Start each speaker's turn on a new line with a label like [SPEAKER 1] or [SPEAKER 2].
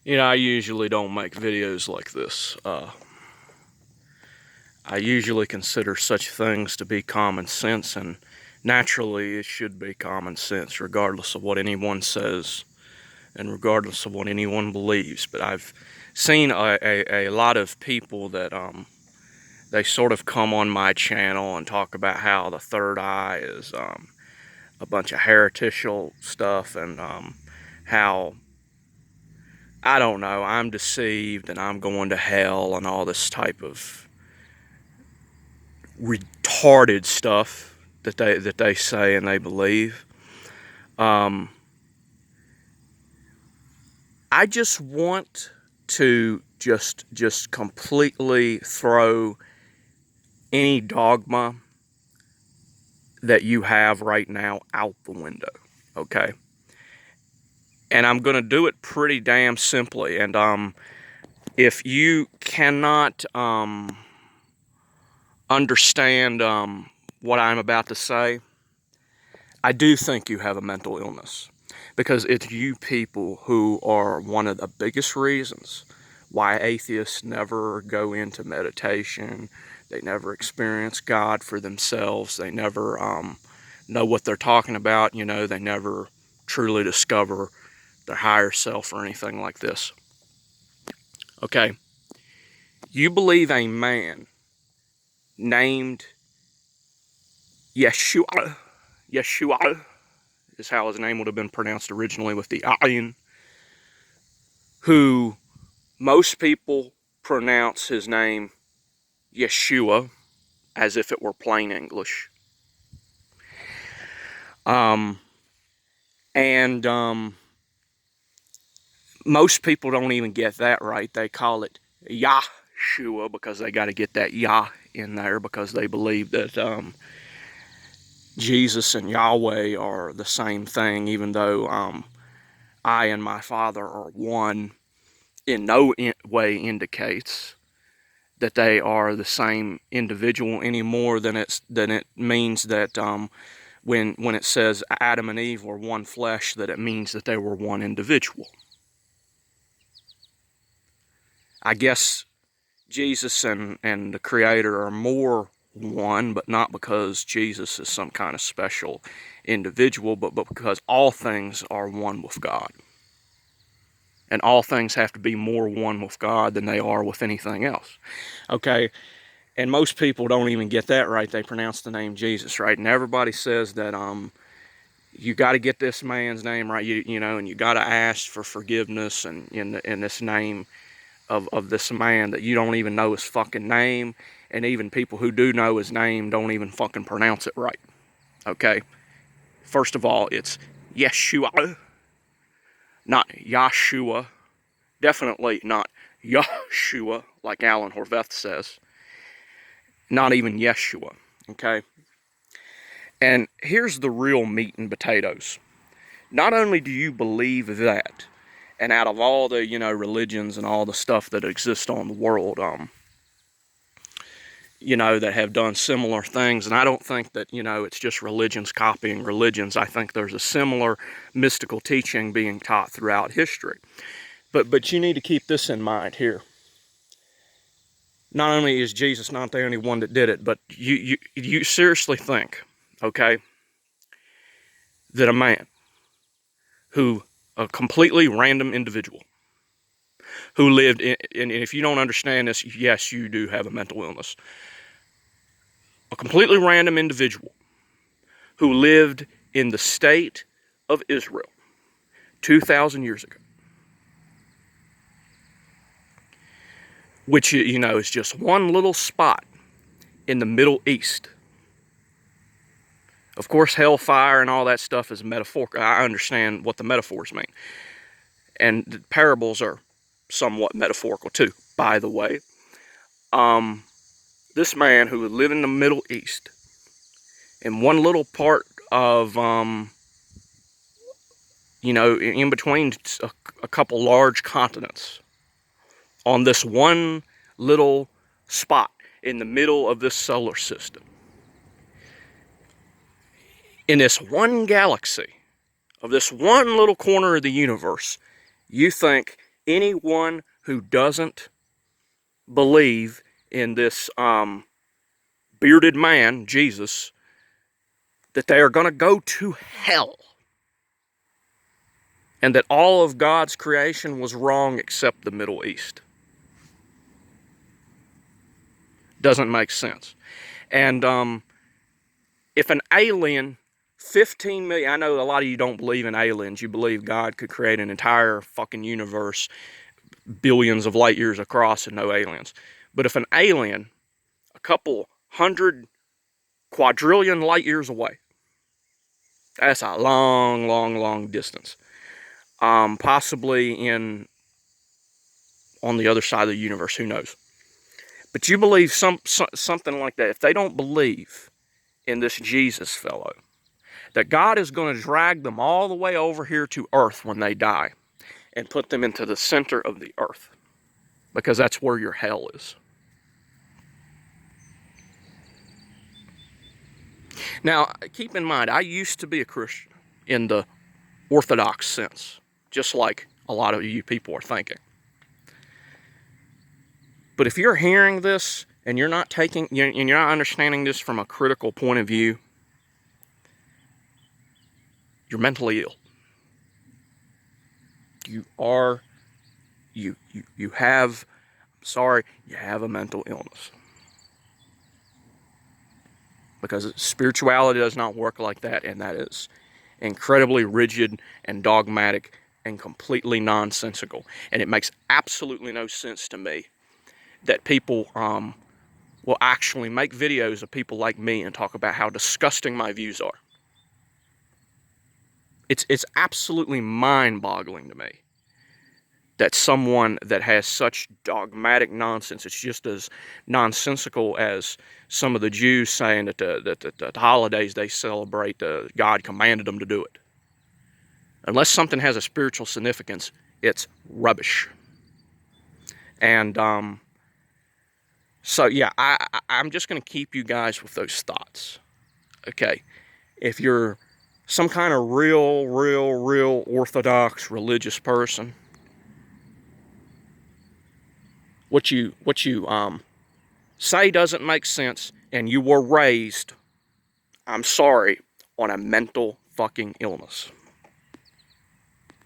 [SPEAKER 1] I usually don't make videos like this. I usually consider such things to be common sense, and naturally it should be common sense regardless of what anyone says and regardless of what anyone believes. But I've seen a lot of people that they sort of come on my channel and talk about how the third eye is a bunch of heretical stuff, and how, I don't know, I'm deceived and I'm going to hell and all this type of retarded stuff that they say and they believe. I just want to just completely throw any dogma that you have right now out the window, okay? And I'm going to do it pretty damn simply. And if you cannot understand what I'm about to say, I do think you have a mental illness, because it's you people who are one of the biggest reasons why atheists never go into meditation. They never experience God for themselves. They never know what they're talking about. They never truly discover their higher self or anything like this. Okay, you believe a man named Yeshua is how his name would have been pronounced originally, with the ayin, who most people pronounce his name Yeshua as if it were plain English. And most people don't even get that right. They call it Yahshua because they got to get that Yah in there, because they believe that Jesus and Yahweh are the same thing, even though I and my Father are one. In no way indicates that they are the same individual any more than it means that when it says Adam and Eve were one flesh, that it means that they were one individual. I guess Jesus and the Creator are more one, but not because Jesus is some kind of special individual, but because all things are one with God. And all things have to be more one with God than they are with anything else. Okay? And most people don't even get that right. They pronounce the name Jesus, right? And everybody says that you got to get this man's name right, and you got to ask for forgiveness and in this name of this man that you don't even know his fucking name, and even people who do know his name don't even fucking pronounce it right. Okay? First of all, it's Yeshua, not Yahshua. Definitely not Yahshua, like Alan Horvath says. Not even Yeshua, okay? And here's the real meat and potatoes. Not only do you believe that, and out of all the, religions and all the stuff that exists on the world, that have done similar things, and I don't think that, it's just religions copying religions. I think there's a similar mystical teaching being taught throughout history. But you need to keep this in mind here. Not only is Jesus not the only one that did it, but you seriously think, okay, that a man a completely random individual, who lived in, and if you don't understand this, yes, you do have a mental illness. A completely random individual who lived in the state of Israel 2,000 years ago, which, is just one little spot in the Middle East. Of course, hellfire and all that stuff is metaphorical. I understand what the metaphors mean. And the parables are somewhat metaphorical too, by the way. This man who would live in the Middle East, in one little part of, in between a couple large continents, on this one little spot in the middle of this solar system, in this one galaxy, of this one little corner of the universe, you think anyone who doesn't believe in this bearded man, Jesus, that they are going to go to hell. And that all of God's creation was wrong except the Middle East. Doesn't make sense. And if an alien, 15 million, I know a lot of you don't believe in aliens. You believe God could create an entire fucking universe, billions of light years across and no aliens. But if an alien, a couple hundred quadrillion light years away, that's a long, long, long distance. Possibly on the other side of the universe, who knows? But you believe something like that. If they don't believe in this Jesus fellow, that God is going to drag them all the way over here to earth when they die and put them into the center of the earth, because that's where your hell is. Now, keep in mind, I used to be a Christian in the Orthodox sense, just like a lot of you people are thinking. But if you're hearing this and you're not understanding this from a critical point of view, you're mentally ill. You have a mental illness. Because spirituality does not work like that, and that is incredibly rigid and dogmatic and completely nonsensical. And it makes absolutely no sense to me that people will actually make videos of people like me and talk about how disgusting my views are. It's absolutely mind-boggling to me that someone that has such dogmatic nonsense, it's just as nonsensical as some of the Jews saying that the holidays they celebrate, God commanded them to do it. Unless something has a spiritual significance, it's rubbish. And so yeah, I'm just going to keep you guys with those thoughts. Okay, if you're some kind of real Orthodox religious person, what you say doesn't make sense, and you were raised, I'm sorry, on a mental fucking illness.